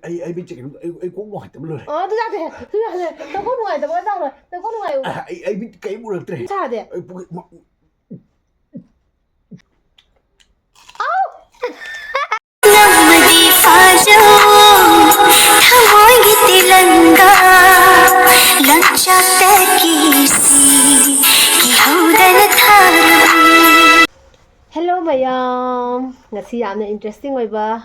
ai biết chuyện ai cũng ngoài tấm luôn tôi ra thì tao có ngoài tao có đâu rồi tao có ngoài ai biết cái bộ được thế sao thế Hello mayam ngasi yamna interesting oiba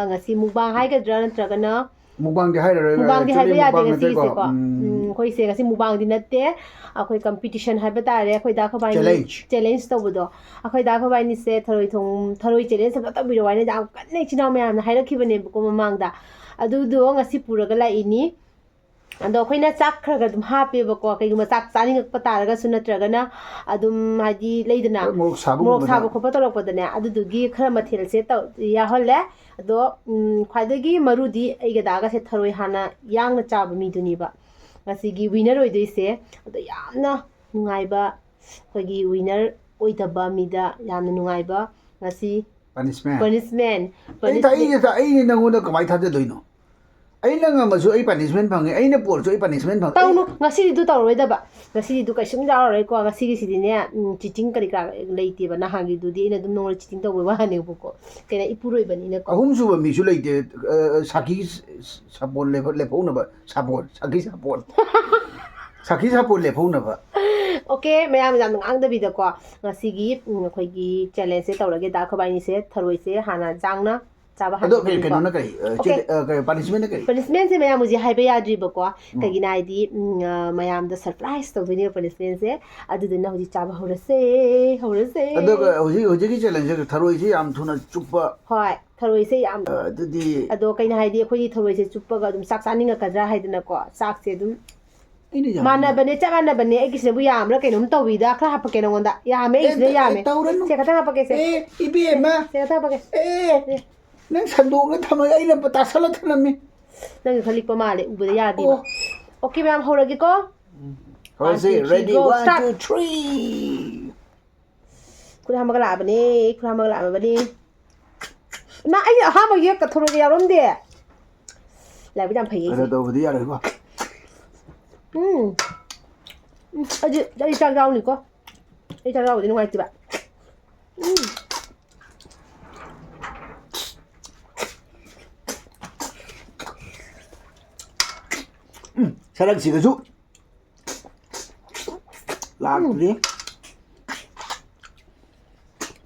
ngasi mukbang haigadra natragana mukbang di hai ra mukbang di haiba yade ngasi se ko khoi se ngasi mukbang di natte akhoi competition haiba tare akhoi da khabai challenge tawdo akhoi da khabai ni se tharoi thong tharoi challenge sa ta biro waina jam kanne chinaw mayam na hairakibane ko mamang da adu do ngasi puraga la ini ando khoina chak khraga dum hape bako kaiguma chak chaning pataraga sunatragana adum haji leidana mok sabu khopa torokpadane adudugi khara mathel se ta ya holle ado khwadagi marudi aiga daga se tharoi hana yang na chaba mi duni ba ngasigi winner oidoi se ado yamna nungaiba khogi winner oidaba mida yamna nungaiba ngasi punishment ai ni nangoda kamai thade doino ai nang amasu ai punishment phange ai na por so ai punishment phang tawnu ngasi du tawroidaba ngasi du kaisum jaroi ko ngasi gi sidine cheating kari ka leite ba na hangi du di ina dum nongol cheating tawwe wa hane buko kena ipuroi bani na ko ahum su ba mi su leite saki sapon le phone ba sapon saki sapon le phone ba okay mayam jam ngang da bi da ko ngasi gi khoi gi challenge se tawrage da khabai ni se tharoi se hana jangna chaba ado ke no na kai punishment na kai punishment se mayam muji haiba yadri ba ko kagi na idi mayam da surprise to bini punishment se adu dina hoji chaba horase ado hoji gi challenge tharoi se am thuna chuppa hoi tharoi se am adudi ado kaina haidi khoi tharoi se chuppa ga dum sak saninga kadra haidina ko sak se dum mana bane chamana bane ai kisne bu yam ra kainom tawida khra hapake nonda yame isne yame se kata hapake se ibema se kata hapake nang sandung na thamai ai na pata sala thanami nang khalik pa male ubada yadi okay ma'am horagi ko hose ready 1 2 3 kura hamagala bane na ai ha ma ye ka thoro ya rom de la bi jam phai ara do budi ya ko aji chak rau ni ko ai chak rau ni ngai ti ba 사랑 지그주 라그리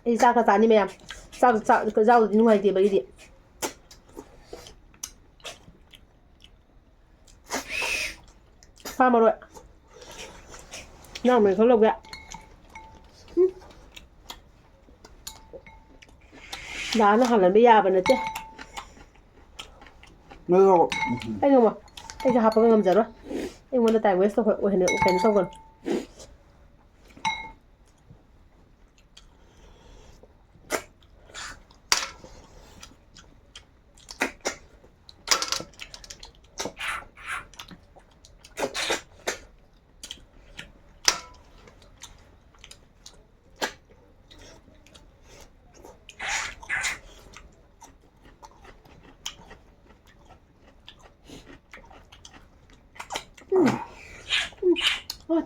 이 사가 자니 매야 사 그 자우 누가 이제 뭐 이제 파마로 나면 걸어가 나는 하는 매야 버는데 너 아이고 뭐 ai cho hapa ngam jaro ai wona tai west ho hene o ken so gon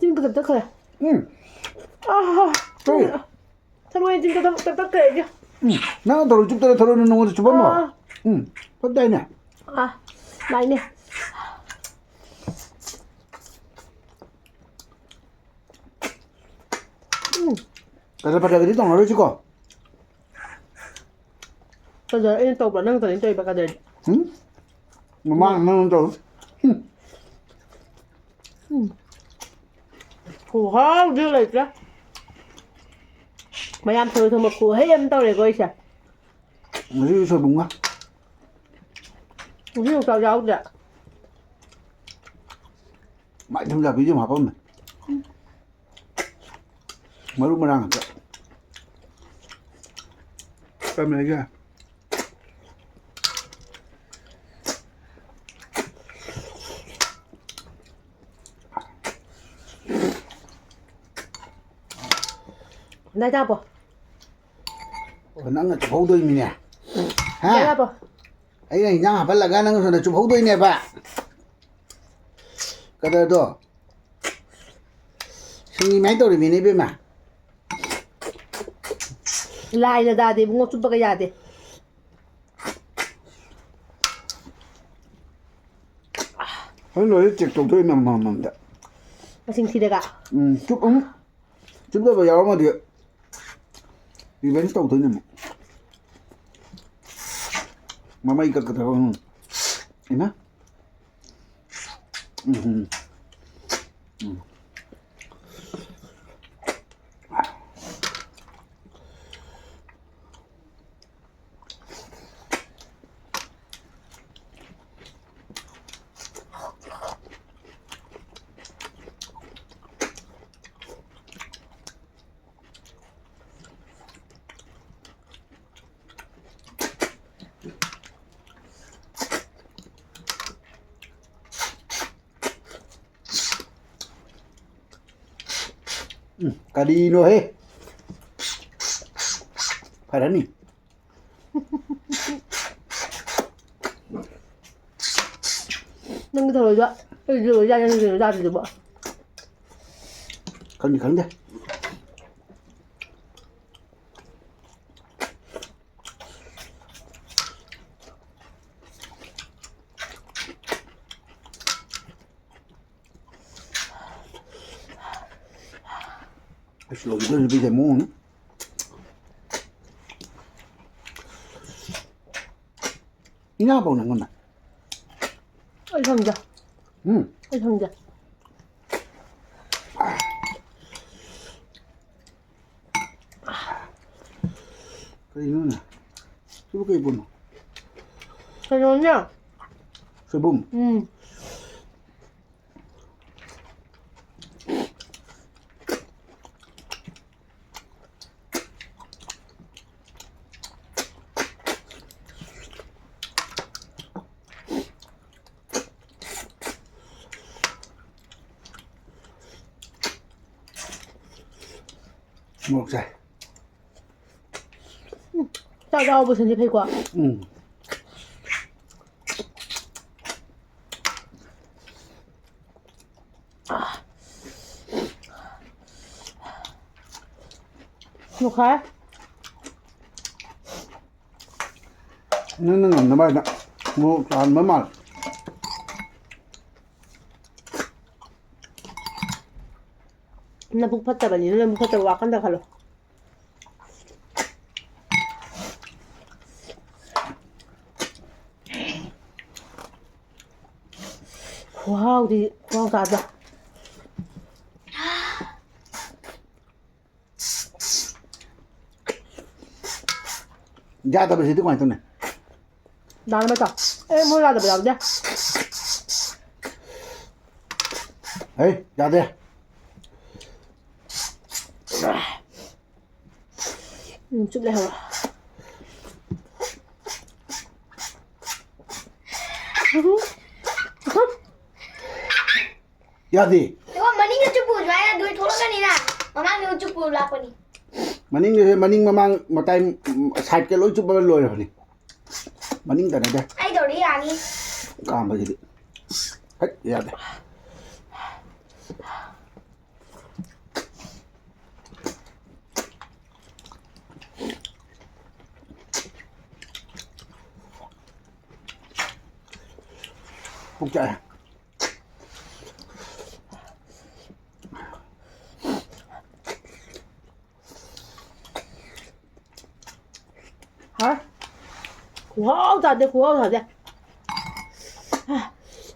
지금 그 답답해. 서로의 지금 답답해 이제. 나 더러 죽더라 더러는 놈도 좀 봐. поддай네. 많이네. 그래서 바닥에 동어를 주고. 그래서 이 또 버는 거 인도 이바가 돼. 뭐만 또. Wow, dữ lịch đó. Mày ăn thử một củ hết em tao để coi xem. Cái sôi bùng á. Ví dụ sao rau vậy? Mày tham gia ví dụ mà không mày. Mới lúc mà đang vậy. Cầm này kìa. Này ra bò. Nắng là chỗ đôi mình nè. Này ra bò. ꯑꯩꯅ ꯍꯤꯟꯖꯥꯡ ꯍꯥꯞꯍꯜꯂꯒ ꯅꯪ ꯁꯣꯝꯗ ꯆꯨꯞꯍꯧꯗꯣꯏꯅꯦꯕ ꯀꯗꯔꯗꯣ ꯁꯤꯡꯃꯥꯏꯅ ꯇꯧꯔꯤꯃꯤꯅꯦ 이ꯕꯦꯝꯃ ꯂꯥꯏꯅ ꯗꯥꯗꯦ ꯏꯕꯨꯡꯉꯣ ꯆꯨꯞꯄꯒ ꯌꯥꯗꯦ ꯍꯣꯏ ꯂꯣꯏꯔꯦ check ꯇꯧꯊꯣꯛꯏ ꯑꯃꯃꯝꯗ ꯃꯁꯤꯡ ꯊꯤꯔꯒ ꯆꯨꯞꯇꯕ ꯌꯥꯎꯔꯝꯃꯗꯤ ꯔꯤꯚꯦꯟꯁ ꯇꯧꯗꯣꯏꯅꯦ ꯑꯃꯨꯛ ꯃꯃꯩ ꯀꯛꯀꯗꯕ ꯏꯃꯥ ꯀꯔꯤꯅꯣꯍꯦ ꯐꯔꯅꯤ ꯅꯪꯒꯤ ꯊꯔꯣꯏꯗꯣ ꯑꯩꯒꯤ ꯊꯔꯣꯏ ꯆꯥꯏ ꯅꯪꯒꯤ ꯊꯔꯣꯏ ꯆꯥꯗ꯭ꯔꯤꯗꯨꯕꯣ ꯈꯪꯗꯦ Acho que lo vi de moon. Ina ba nang na? Ay 성자. Ay 성자. Cái nữa nè. Cái bún. Cái đó nhá. Cái bún. Một giây. Sao rau bữa sinh phải quá. Một khá. Nó ngầm nó bay đó. Một toàn mới mặn. 나 북팠다더니 너는 북팠다고 와간다 갈로. 와우, 디 와우 다다. Ra tao bị gì tức ngoài tôi này. 나는 맞다. 에 뭐라도 보자. Ê, ra đây. 쭉 내려. Ya gì? Iwan maning nga chupu, jaya duit tholo kanina. Mamang nga chupu lako ni. Maning mamang matay side cái lối chụp bao lồi rồi này. Maning tao này đây. Ay dori ani. Cảm bao gì? Hết, ra đây. Không chạy. hả? Wow, thật đấy.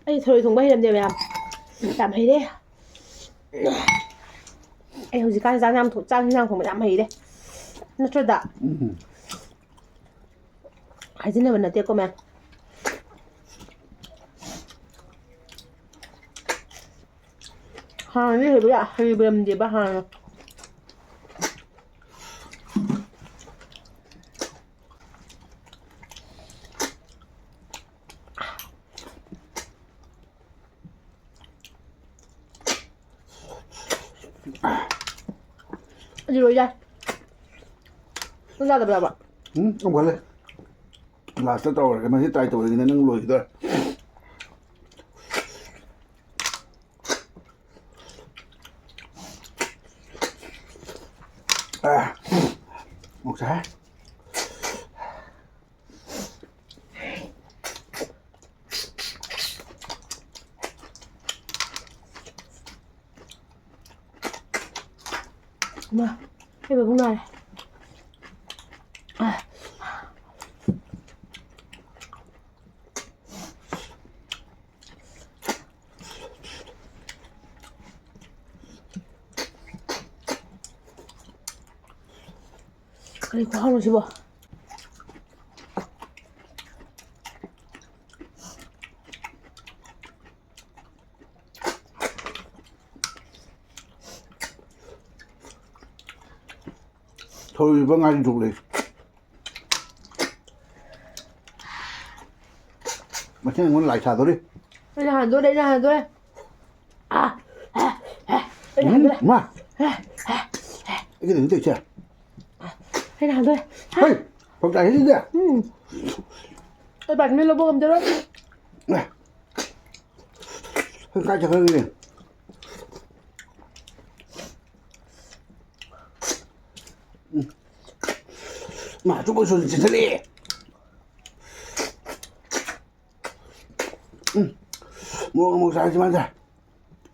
Ê, thôi thùng bay làm gì mày làm hay đấy. Ê, hồi gì cái ra nam thủ trang sang thùng mày làm hay đấy. Nó cho đã. Hay gì nữa mình là tiếc của mày. Hàng này thì hay bơm gì ba hàng. Gì rồi vậy? Nó ra được rồi bạn. Không phải lên. Last ꯇꯧꯔꯒ ꯃꯁꯤ try ꯇꯧꯔꯤꯉꯩꯗ ꯅꯪ ꯂꯣꯏꯈꯤꯗꯣꯔꯦ 먹자. 엄마, 이거 목 나래. 그리고 한번 집어. thôi vâng anh chụp đi mà thế này muốn lại xả tôi đi đây là hàn tôi đây là hàn tôi đây là hàn tôi mà cái gì tự chưa đây là hàn tôi hey không chạy hết đi tôi bật lên logo cầm cho đó này hơi cay chặt hơn đi mà chúng tôi xuống chỉ thế đi mua sao chỉ bán ra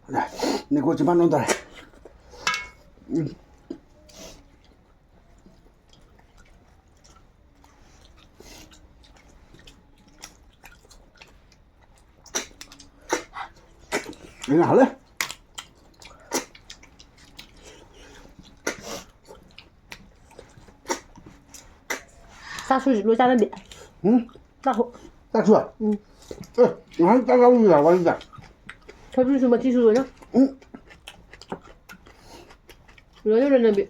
này này cô chỉ bán non rồi cái nào đấy sao suy lối ra lên biển sao hộ ta sửa nói ta đâu gì là quan trọng thôi suy mà chi rồi nhá lối lên biển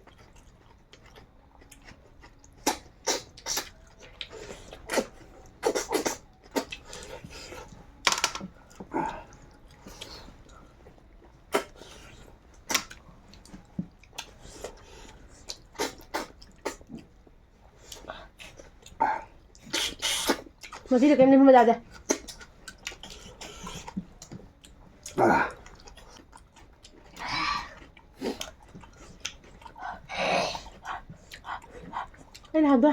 mà chỉ được em nên mà ra đây đây là hàn tôi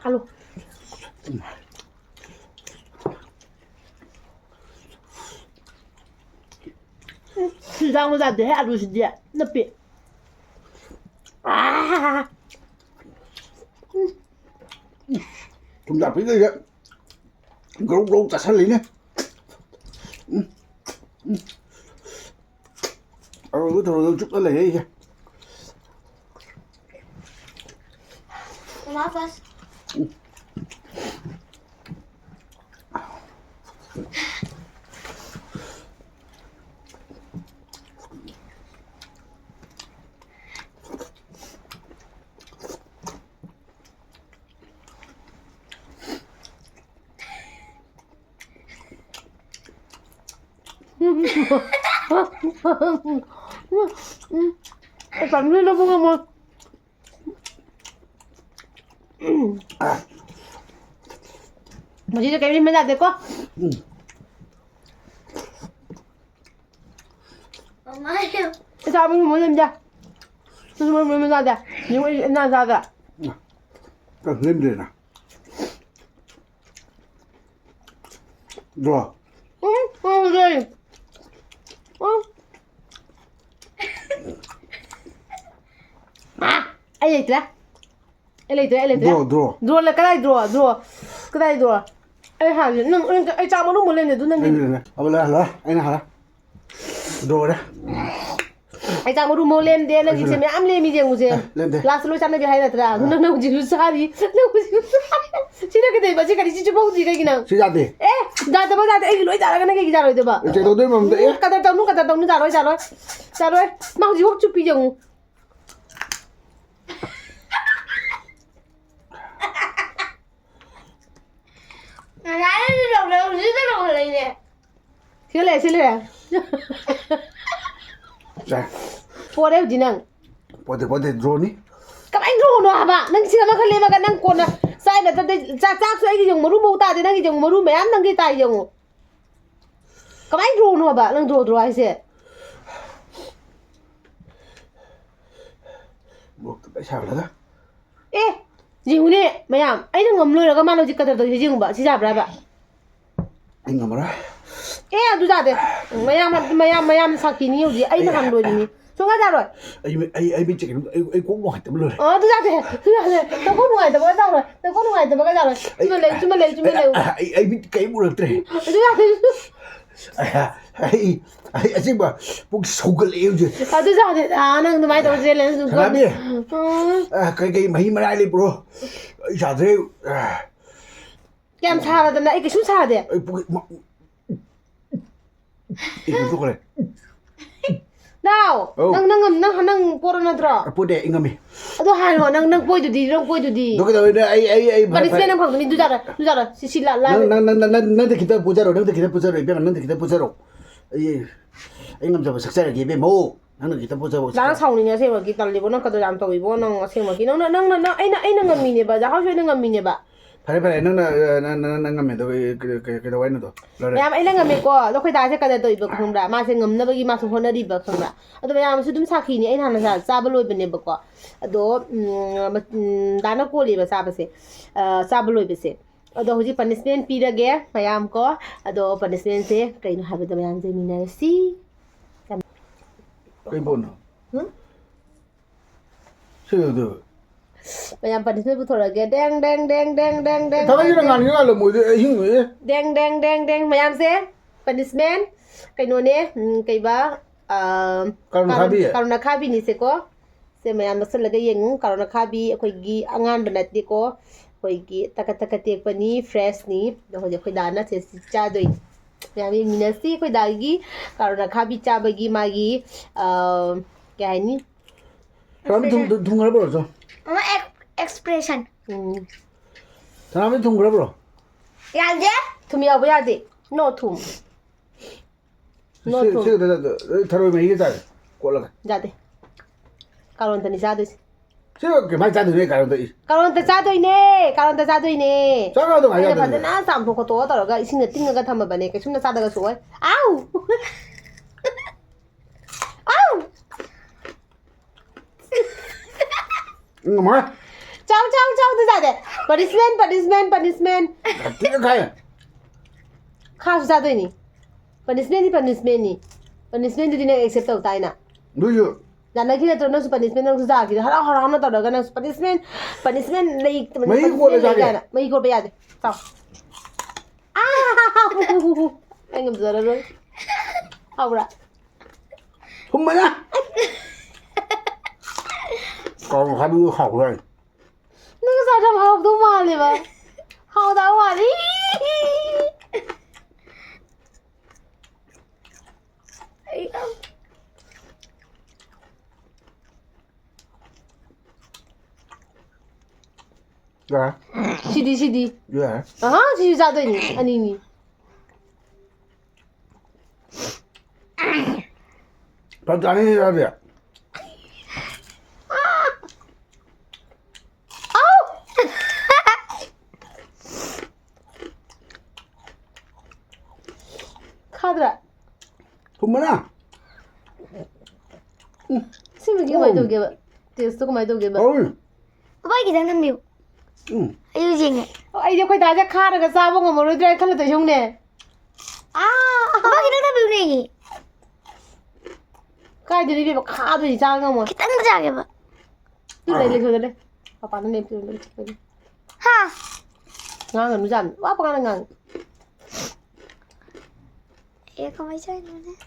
alo 시장 모자한테 해야 주시지 너삐 chúng ta biết cái gì gấu gấu cả sát lý nhé cứ thôi chút nữa lấy đi Mama first. Bạn lên đâu không mà chỉ cho cái mình ra được có Mama yêu. sao mình muốn làm ra mình ra được nhưng mà em ra được cần lên để nào rồi rồi ai lấy draw là cái này draw ai hàng nâng ai chạm nó một lên để tôi nâng lênเอาไปเลยเหรอไอ้น่ะเหรอดูดิ ai chạm nó một lên để nâng cái em lên mi tiếng của lên đi last lối chạm nó bị hay là tra nó nâng chỉ sao đi chỉ là cái đấy mà chỉ cái gì chứ bao gì cái nào sẽ ra đi ra tới cái lối ra cái ra rồi được ba chạy đâu đấy mà đấy cái tao nó ra rồi mang gì hút chút bây giờ ꯁꯤꯜꯂꯦ ꯄꯣꯔꯦ ꯍꯧꯖꯤꯛ ꯅꯪ ꯄꯣꯗꯦ ꯗ꯭ꯔꯣꯅꯤ ꯀꯃꯥꯏꯅ ꯗ꯭ꯔꯣꯅꯣ ꯍꯥꯏꯕ ꯅꯪ ꯁꯤ ꯑꯃꯈꯛ ꯂꯦꯝꯃꯒ ꯅꯪ ꯀꯣꯟꯅ ꯆꯥꯏ ꯅꯠꯇ꯭ꯔꯗꯤ ꯆꯥꯛꯁꯨ ꯑꯩꯒꯤ ꯌꯦꯡꯉꯨ ꯃꯔꯨ ꯃꯧ ꯇꯥꯗꯦ ꯅꯪꯒꯤ ꯌꯦꯡꯉꯨ ꯃꯔꯨ ꯃꯌꯥꯝ ꯅꯪꯒꯤ ꯇꯥꯏ ꯌꯦꯡꯉꯨ ꯀꯃꯥꯏꯅ ꯗ꯭ꯔꯣꯅꯣ ꯍꯥꯏꯕ ꯅꯪ ꯗ꯭ꯔꯣ ꯍꯥꯏꯁꯦ ꯃꯣꯔꯣꯛꯇ ꯄꯩꯁꯥꯔꯒ ꯑꯦ ꯌꯦꯡꯉꯨꯅꯦ ꯃꯌꯥꯝ ꯑꯩꯅ ꯉꯝ ꯂꯣꯏꯔꯒ ꯃꯥꯅ ꯍꯧꯖꯤꯛ ꯀꯗꯔ ꯇꯧꯔꯤꯁꯦ ꯌꯦꯡꯉꯨꯕ ꯁꯤ ꯌꯥꯕ꯭ꯔꯥ ꯍꯥꯏꯕ ꯑꯩ ꯉꯝꯃꯔꯣꯏ ꯑꯦ ꯑꯗꯨ ꯌꯥꯗꯦ ꯃꯌꯥꯝ ꯁꯥꯈꯤꯅꯤ ꯍꯧꯖꯤꯛ ꯑꯩꯅ ꯍꯥꯟ ꯂꯣꯏꯔꯤꯅꯤ ꯁꯨꯡꯌꯥ ꯌꯥꯔꯣꯏ ꯑꯩ ꯃꯤꯠꯁꯦ ꯀꯩꯅꯣ ꯑꯩ ꯀꯣꯛ ꯅꯨꯡꯉꯥꯏꯇꯕ ꯂꯣꯏꯔꯦ ꯑꯗꯨ ꯌꯥꯗꯦ ꯇꯧꯀꯣ ꯅꯨꯡꯉꯥꯏꯇꯕꯒ ꯌꯥꯔꯣꯏ ꯇꯧꯀꯣ ꯅꯨꯡꯉꯥꯏꯇꯕꯒ ꯌꯥꯔꯣꯏ ꯆꯨꯝꯃ ꯂꯩ ꯑꯩ ꯃꯤꯠ ꯀꯩꯝ ꯎꯔꯛꯇ꯭ꯔꯦ ꯑꯗꯨ ꯌꯥꯗꯦ ꯑꯩ ꯑꯁꯦꯡꯕ ꯄꯨꯛ ꯁꯧꯒꯠꯂꯛꯑꯦ ꯍꯧꯖꯤꯛ ꯑꯗꯨ ꯌꯥꯗꯦ ꯅꯪ ꯑꯗꯨꯃꯥꯏꯅ ꯇꯧꯔ ꯆꯦꯜꯂꯦ ꯁꯅꯥꯕꯤ ꯀꯩ ꯃꯍꯤ ꯃꯅꯥꯏ ꯂꯩꯕ꯭ꯔꯣ ꯑꯩ ꯁꯥꯗ꯭ꯔꯦ ꯀꯌꯥꯝ ꯁꯥꯔꯗꯅ ꯑꯩ ꯀꯩꯁꯨ ꯁꯥꯗꯦ ꯑꯩ ꯄꯨꯛ ꯊꯣꯛꯈ꯭ꯔꯦ ꯅꯥꯎ ꯅꯪ ꯄꯣꯔꯣ ꯅꯠꯇ꯭ꯔꯣ ꯄꯣꯗꯦ ꯑꯩ ꯉꯝꯃꯤ ꯑꯗꯣ ꯍꯥꯏꯔꯣ ꯅꯪ ꯄꯣꯏꯗꯨꯗꯤ ꯑꯗꯨ ꯀꯩꯗꯧꯔꯤꯅꯣ ꯑꯩ ꯄꯅꯤꯁꯃꯦꯟ ꯅꯪ ꯐꯪꯗꯣꯏꯅꯤ ꯗꯨꯖꯥꯔ ꯁꯤ ꯅꯪꯗ ꯈꯤꯇ ꯄꯨꯖꯔꯣ ꯏꯕꯦꯝꯃ ꯅꯪꯗ ꯈꯤꯇ ꯄꯨꯖꯔꯣ ꯑꯩ ꯉꯝꯖꯕ ꯁꯛꯆꯔꯒꯦ ꯏꯕꯦꯝꯃ ꯅꯪꯅ ꯈꯤꯇ ꯄꯨꯖꯔꯣ ꯅꯪ ꯁꯥꯎꯅꯤꯡꯉꯦ ꯑꯁꯦꯡꯕꯒꯤ ꯇꯜꯂꯤꯕꯣ ꯅꯪ ꯀꯗꯣ ꯌꯥꯝ ꯇꯧꯏꯕꯣ ꯅꯪ ꯑꯁꯦꯡꯕꯒꯤ ꯑꯩꯅ ꯉꯝꯃꯤꯅꯦꯕ ꯖꯍꯥꯎꯁꯨ ꯑꯩꯅ ꯉꯝꯃꯤꯅꯦꯕ ꯐꯔꯦ ꯅꯪ ꯉꯝꯃꯦ ꯑꯗꯣ ꯀꯩꯗꯧ ꯍꯥꯏꯅꯣꯗꯣ ꯃꯌꯥꯝ ꯑꯩꯅ ꯉꯝꯃꯦꯀꯣ ꯑꯗꯣ ꯑꯩꯈꯣꯏ ꯗꯥꯁꯦ ꯀꯗꯔ ꯇꯧꯏꯕ ꯈꯪꯕ꯭ꯔꯥ ꯃꯥꯁꯦ ꯉꯝꯅꯕꯒꯤ ꯃꯥꯁꯨ ꯍꯣꯠꯅꯔꯤꯕ ꯈꯪꯕ꯭ꯔꯥ ꯑꯗꯣ ꯃꯌꯥꯝꯁꯨ ꯑꯗꯨꯝ ꯁꯥꯈꯤꯅꯤ ꯑꯩꯅ ꯍꯥꯟꯅ ꯆꯥꯕ ꯂꯣꯏꯕꯅꯦꯕꯀோ ꯑꯗꯣ ꯗꯥꯅ ꯀꯣꯜꯂꯦꯕ ꯆꯥꯕ ꯂꯣꯏꯕꯁꯦ ꯑꯗꯣ ꯍꯧꯖꯤꯛ ꯄꯅꯤꯁꯃꯦꯟ ꯄꯤꯔꯒꯦ ꯃꯌꯥꯝ ꯀꯣ ꯑꯗꯣ ꯄꯅꯤꯁꯃꯦꯟꯁꯦ ꯀꯩꯅꯣ ꯍꯥꯏꯕꯗ ꯃꯌꯥꯝ ꯌꯦꯡꯃꯤꯟꯅꯔꯁꯤ ꯀꯩ ꯄꯣꯠꯅꯣ ꯁꯤꯗ ꯃꯌꯥꯝ ꯄꯅꯤꯁꯃꯦꯟ ꯄꯨꯊꯣꯔꯛꯑꯒꯦ ꯗꯦꯡ ꯊꯕꯛꯁꯤꯅ ꯉꯥꯟꯒꯤ ꯉꯥꯜꯂ ꯃꯣꯏꯗꯤ ꯑꯍꯤꯡ ꯗꯦꯡ ꯃꯌꯥꯝꯁꯦ ꯄꯅꯤꯁꯃꯦꯟ ꯀꯩꯅꯣꯅꯦ ꯀꯩꯕꯥ ꯀꯥꯔꯣꯅ ꯈꯥꯕꯤꯅꯤꯁꯦꯀꯣ ꯁꯦ ꯃꯌꯥꯝ ꯅꯛꯁꯜꯂꯒ ꯌꯦꯡꯉꯨ ꯀꯥꯔꯣꯅ ꯈꯥꯕꯤ ꯑꯩꯈꯣꯏꯒꯤ ꯑꯉꯥꯟꯕ ꯅꯠꯇꯦꯀꯣ ꯑꯩꯈꯣꯏꯒꯤ ꯇꯀꯠ ꯇꯦꯛꯄꯅꯤ ꯐ꯭ꯔꯦꯁꯅꯤ ꯑꯗꯣ ꯍꯧꯖꯤꯛ ꯑꯩꯈꯣꯏ ꯗꯥꯅ ꯆꯥꯗꯣꯏꯅꯤ ꯃꯌꯥꯝ ꯌꯦꯡꯃꯤꯟꯅꯁꯤ ꯑꯩꯈꯣꯏ ꯗꯥꯒꯤ ꯀꯥꯔꯣꯅ ꯈꯥꯕꯤ ꯆꯥꯕꯒꯤ ꯃꯥꯒꯤ ꯀꯩ ꯍꯥꯏꯅꯤ ꯊꯨꯡꯈ꯭ꯔꯕ꯭ꯔꯣ Mama expression. ꯁꯅꯥꯕꯤ ꯊꯨꯡꯈ꯭ꯔꯕ꯭ꯔꯣ Yalde? ꯊꯨꯝ ꯌꯥꯎꯕ ꯌꯥꯗꯦ ꯅꯣ ꯊꯨꯝ ꯊꯔꯣꯏ ꯃꯍꯤꯒ ꯆꯥꯔꯦ ꯀꯣꯠꯂꯒ ꯌꯥꯗꯦ ꯀꯥꯔꯣꯟꯇꯅꯤ ꯆꯥꯗꯣꯏꯁꯦ ꯁꯤ ꯀꯃꯥꯏꯅ ꯆꯥꯗꯣꯏꯅꯣ ꯀꯥꯔꯣꯟꯗ ꯀꯥꯔꯣꯟꯇ ꯆꯥꯗꯣꯏꯅꯦ ꯆꯥꯛ ꯑꯗꯨꯝ ꯑꯩꯅ ꯍꯥꯏꯖꯗꯣꯏꯅꯦ ꯐꯖꯅ ꯆꯥꯝꯊꯣꯛ ꯈꯣꯠꯇꯣꯛꯑ ꯇꯧꯔꯒ ꯏꯁꯤꯡꯗ ꯇꯤꯡꯉꯒ ꯊꯝꯃꯕꯅꯦ ꯀꯩꯁꯨꯝꯅ ꯆꯥꯗꯒꯁꯨ ꯑꯣꯏ ꯑꯥꯎ ꯑꯥꯎ ꯆꯥꯎ ꯆꯥꯗꯦ ꯄꯅꯤꯁꯃꯦꯟ ꯊꯤꯅ ꯈꯥꯏ ꯈꯥꯁꯨ ꯆꯥꯗꯣꯏꯅꯤ ꯄꯅꯤꯁꯃꯦꯟꯗꯨꯗꯤ ꯅꯪ ꯑꯦꯛꯁꯦꯞ ꯇꯧ ꯇꯥꯏꯅ ꯑꯗꯨꯁꯨ ꯌꯥꯅꯈꯤ ꯅꯠꯇ꯭ꯔꯣ ꯅꯪꯁꯨ ꯄꯅꯤꯁꯃꯦꯟ ꯅꯪꯁꯨ ꯆꯥꯈꯤꯗ ꯍꯔꯥꯎꯅ ꯇꯧꯔꯒ ꯅꯪꯁꯨ ꯄꯅꯤꯁꯃꯦꯟ ꯂꯩ ꯃꯍꯤ ꯀꯣꯠꯂ ꯆꯥꯒꯦ ꯀꯥꯏꯅ ꯃꯍꯤ ꯀꯣꯠꯄ ꯌꯥꯗꯦ ꯆꯥꯎ ꯑꯩ ꯉꯝꯖꯔꯔꯣꯏ ꯍꯥꯎꯕ꯭ꯔꯥ ꯊꯨꯝꯕꯅ ꯀꯥꯔꯣꯟ ꯈꯥꯕꯤꯕꯨ ꯍꯥꯎꯈ꯭ꯔꯦ ꯅꯪ ꯆꯥꯗ ꯍꯥꯎꯗꯧ ꯃꯥꯜꯂꯦꯕ ꯍꯥꯎꯗꯧ ꯃꯥꯜꯂꯤ ꯌꯥꯔꯦ 시디 ꯌꯥꯔꯦ 아하 시디 짜더니 아니니 ꯆꯥꯅꯤꯡꯉꯤ ꯌꯥꯗꯦ 카드라 ꯊꯨꯝꯕꯅ 시무기 많이 도게 테스트 많이 도게 봐 Papa kita ngambil. Ayo jeng. 아이디 거의 다자 카르가 싸본 거 모르더라 칼로도 형네 Papa kita ngambil nih. 까이들이 비 카드 이상한 거 Kita ngerjain ya, Pak. 그래 아빠는 내 Ha. ngang nó dần quá ba ngang Ya kamu aja ini.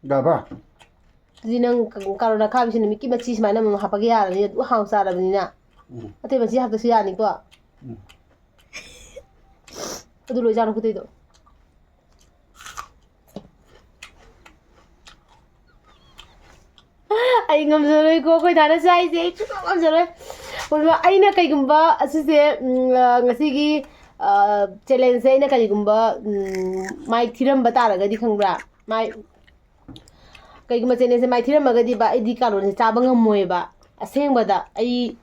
봐. 지는 가로나 카비시는 미끼 마치 많이 뭐 하빠게 하라니 하우 사라버니나 어때 마치 하도 시야니고 어디로 자는 그때도 ꯑꯩ ꯉꯝꯖꯔꯣꯏꯀꯣ ꯑꯩꯈꯣꯏ ꯗꯥꯅ ꯆꯥꯏꯁꯦ ꯑꯩ ꯁꯨꯡꯉꯝ ꯉꯝꯖꯔꯣꯏ ꯑꯩꯅ ꯀꯩꯒꯨꯝꯕ ꯑꯁꯤꯁꯦ ꯉꯁꯤꯒꯤ ꯆꯦꯂꯦꯟꯖꯁꯦ ꯑꯩꯅ ꯀꯔꯤꯒꯨꯝꯕ ꯃꯥꯏ ꯊꯤꯔꯝꯕ ꯇꯥꯔꯒꯗꯤ ꯈꯪꯕ꯭ꯔꯥ ꯀꯩꯒꯨꯝꯕ ꯆꯦꯂꯦꯟꯖꯁꯦ ꯃꯥꯏ ꯊꯤꯔꯝꯃꯒꯗꯤꯕ ꯑꯩꯗꯤ ꯀꯥꯔꯣꯟꯁꯦ ꯆꯥꯕ ꯉꯝꯃꯣꯏꯕ ꯑꯁꯦꯡꯕꯗ ꯑꯩ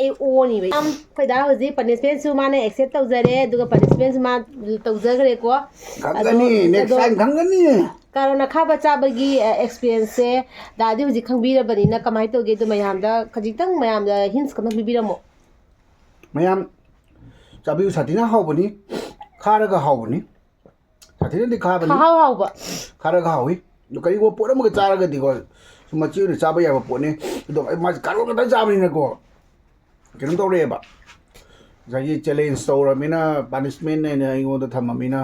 ꯑꯣꯅꯤꯕ ꯑꯩꯈꯣꯏ ꯗꯥ ꯍꯧꯖꯤꯛ ꯄꯅꯤꯁꯃꯦꯟꯁꯨ ꯃꯥꯅ ꯑꯦꯛꯁꯦꯞ ꯇꯧꯖꯔꯦ ꯑꯗꯨꯒ ꯄꯅꯤꯁꯃꯦꯟꯁꯨ ꯃꯥ ꯇꯧꯖꯈ꯭ꯔꯦꯀꯣ ꯈꯪꯒꯅꯤ ꯅꯦꯛꯁ ꯇꯥꯏꯝ ꯈꯪꯒꯅꯤ ꯀꯥꯔꯣꯟ ꯑꯈꯥꯕ ꯆꯥꯕꯒꯤ ꯑꯦꯛꯁꯄꯤꯔꯤꯌꯦꯟꯁꯁꯦ ꯗꯥꯗꯤ ꯍꯧꯖꯤꯛ ꯈꯪꯕꯤꯔꯕꯅꯤꯅ ꯀꯃꯥꯏꯅ ꯇꯧꯒꯦ ꯑꯗꯣ ꯃꯌꯥꯝꯗ ꯈꯖꯤꯛꯇꯪ ꯃꯌꯥꯝꯗ ꯍꯤꯟꯁ ꯈꯛꯇꯪ ꯄꯤꯕꯤꯔꯝꯃꯣ ꯃꯌꯥꯝ ꯆꯥꯕꯤꯌꯨ ꯁꯥꯊꯤꯅ ꯍꯥꯎꯕꯅꯤ ꯈꯥꯔꯒ ꯍꯥꯎꯕꯅꯤ ꯁꯥꯊꯤꯅꯗꯤ ꯈꯥꯕꯅꯤ ꯍꯥꯎꯕ ꯈꯥꯔꯒ ꯍꯥꯎꯏ ꯑꯗꯣ ꯀꯔꯤꯒꯨꯝꯕ ꯄꯣꯠ ꯑꯃꯒ ꯆꯥꯔꯒꯗꯤꯀꯣ ꯁꯨꯝ ꯃꯆꯤ ꯑꯣꯏꯅ ꯆꯥꯕ ꯌꯥꯕ ꯄꯣꯠꯅꯤ ꯑꯗꯣ ꯑꯩ ꯃꯥꯁꯦ ꯀꯥꯔꯣꯟ ꯈꯛꯇꯪ ꯆꯥꯕꯅꯤꯅꯀꯣ ꯀꯩꯅꯣ ꯇꯧꯔꯛꯑꯦꯕ ꯉꯁꯥꯏꯒꯤ ꯆꯦꯂꯦꯟꯖ ꯇꯧꯔꯕꯅꯤꯅ ꯄꯥꯅꯤꯁꯃꯦꯟ ꯍꯥꯏꯅ ꯑꯩꯉꯣꯟꯗ ꯊꯝꯃꯕꯅꯤꯅ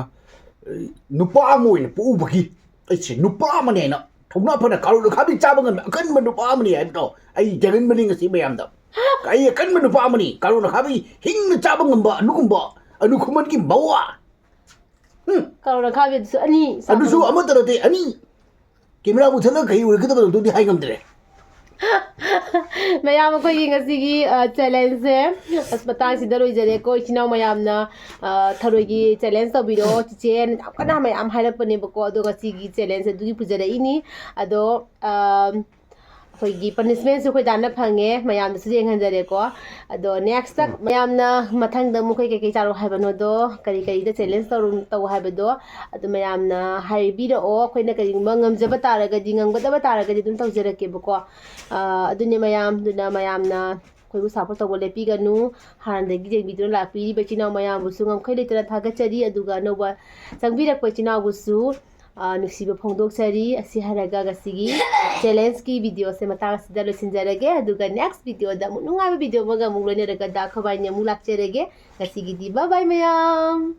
नुपा अमोइन पुबगी ऐसे नुपा अमनेना थौना फना कारुल खाबी चाबा ngam अकन नुपा अमनी हाइबतो आई जगन मनी ngasi mayam da kai अकन नुपा अमनी कारुल खाबी हिंग चाबा ngamba अनुकुंबा अनुकुमन की बावा कारुल खाबी दुसु अनि अदुसु अमतरते अनि कैमरा बुथला kai उरगदब दुदी हाइ ngam ꯃꯌꯥꯝ ꯑꯩꯈꯣꯏꯒꯤ ꯉꯁꯤꯒꯤ ꯆꯦꯂꯦꯟꯖꯁꯦ ꯃꯇꯥꯡꯁꯤꯗ ꯂꯣꯏꯖꯔꯦꯀꯣ ꯏꯆꯤꯟꯅꯥꯎ ꯃꯌꯥꯝꯅ ꯊꯔꯣꯏꯒꯤ ꯆꯦꯂꯦꯟꯖ ꯇꯧꯕꯤꯔꯣ ꯆꯤꯆꯦꯅ ꯌꯥꯝ ꯀꯟꯅ ꯃꯌꯥꯝ ꯍꯥꯏꯔꯛꯄꯅꯦꯕꯀꯣ ꯑꯗꯣ ꯉꯁꯤꯒꯤ ꯆꯦꯂꯦꯟꯖ ꯑꯗꯨꯒꯤ ꯄꯨꯖꯔꯛꯏꯅꯤ ꯑꯗꯣ ꯑꯩꯈꯣꯏꯒꯤ ꯄꯅꯤꯁꯃꯦꯟꯁꯨ ꯑꯩꯈꯣꯏ ꯗꯥꯅ ꯐꯪꯉꯦ ꯃꯌꯥꯝꯗꯁꯨ ꯌꯦꯡꯍꯟꯖꯔꯦꯀꯣ ꯑꯗꯣ ꯅꯦꯛꯁꯇ ꯃꯌꯥꯝꯅ ꯃꯊꯪꯗ ꯑꯃꯨꯛ ꯑꯩꯈꯣꯏ ꯀꯩꯀꯩ ꯆꯥꯔꯣ ꯍꯥꯏꯕꯅꯣꯗꯣ ꯀꯔꯤꯗ ꯆꯦꯂꯦꯟꯖ ꯇꯧ ꯍꯥꯏꯕꯗो ꯑꯗꯨ ꯃꯌꯥꯝꯅ ꯍꯥꯏꯕꯤꯔꯛꯑꯣ ꯑꯩꯈꯣꯏꯅ ꯀꯔꯤꯒꯨꯝꯕ ꯉꯝꯖꯕ ꯇꯥꯔꯒꯗꯤ ꯉꯝꯒꯗꯕ ꯇꯥꯔꯒꯗꯤ ꯑꯗꯨꯝ ꯇꯧꯖꯔꯛꯀꯦꯕꯀꯣ ꯑꯗꯨꯅꯦ ꯃꯌꯥꯝꯗꯨꯅ ꯃꯌꯥꯝꯅ ꯑꯩꯈꯣꯏꯕꯨ ꯁꯄꯣꯔꯠ ꯇꯧꯕ ꯂꯦꯞꯄꯤꯒꯅꯨ ꯍꯥꯟꯅꯗꯒꯤ ꯌꯦꯡꯕꯤꯗꯨꯅ ꯂꯥꯛꯄꯤꯔꯤꯕ ꯏꯆꯤꯟꯅꯥꯎ ꯃꯌꯥꯝꯕꯨꯁꯨ ꯉꯝꯈꯩ ꯂꯩꯇꯅ ꯊꯥꯒꯠꯆꯔꯤ ꯑꯗꯨꯒ ꯑꯅꯧꯕ ꯆꯪꯕꯤꯔꯛꯄ ꯏꯆꯤꯟꯅꯥꯎꯕꯨꯁꯨ ꯅꯨꯡꯁꯤꯕ ꯐꯣꯡꯗꯣꯛꯆꯔꯤ ꯑꯁꯤ ꯍꯥꯏꯔꯒ ꯉꯁꯤꯒꯤ ꯆꯦꯂꯦꯟꯖꯀꯤ ꯚꯤꯗꯤꯑꯣꯁꯦ ꯃꯇꯥꯡ ꯑꯁꯤꯗ ꯂꯣꯏꯁꯤꯟꯖꯔꯒꯦ ꯑꯗꯨꯒ ꯅꯦꯛꯁ ꯚꯤꯗꯤꯑꯣꯗ ꯑꯃꯨꯛ ꯅꯨꯡꯉꯥꯏꯕ ꯚꯤꯗꯤꯑꯣ ꯑꯃꯒ ꯑꯃꯨꯛ ꯂꯣꯏꯅꯔꯒ ꯗꯥ ꯈꯣꯏꯕꯥꯏꯅꯤ ꯑꯃꯨꯛ ꯂꯥꯛꯆꯔꯒꯦ ꯉꯁꯤꯒꯤꯗꯤ ꯕꯥꯏ ꯕꯥꯏ ꯃꯌꯥꯝ